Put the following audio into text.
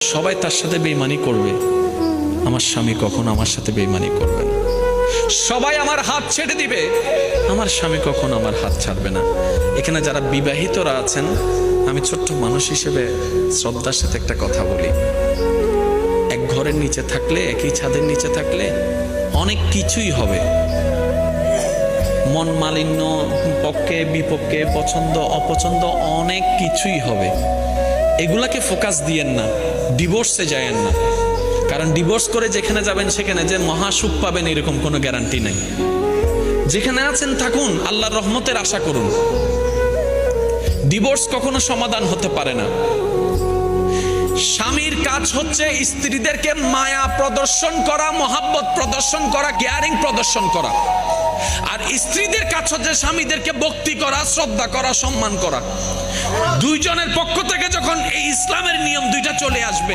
সবাই তার সাথে বেঈমানি করবে, আমার স্বামী কখনো আমার সাথে বেঈমানি করবে না। সবাই আমার হাত ছেড়ে দিবে, আমার স্বামী কখনো আমার হাত ছাড়বে না। এখানে যারা বিবাহিতরা আছেন, আমি ছোট্ট মানুষ হিসেবে শ্রদ্ধার সাথে একটা কথা বলি। এক ঘরের নিচে থাকলে, একই ছাদের নিচে থাকলে অনেক কিছুই হবে। মন মালিন্য, পক্ষে বিপক্ষে, পছন্দ অপছন্দ অনেক কিছুই হবে। এগুলাকে ফোকাস দিয়েন না, ডিভোর্সে যায়েন না। কারণ ডিভোর্স করে যেখানে যাবেন সেখানে যে মহাসুখ পাবেন এরকম কোনো গ্যারান্টি নেই। যেখানে আছেন থাকুন, আল্লাহর রহমতের আশা করুন। ডিভোর্স কখনো সমাধান হতে পারে না। স্বামীর কাজ হচ্ছে স্ত্রীদেরকে মায়া প্রদর্শন করা, মহাব্বত প্রদর্শন করা, কেয়ারিং প্রদর্শন করা। আর স্ত্রীদের কাজ হচ্ছে স্বামীদেরকে ভক্তি করা, শ্রদ্ধা করা, সম্মান করা। দুইজনের পক্ষ থেকে যখন এই ইসলামের নিয়ম দুইটা চলে আসবে,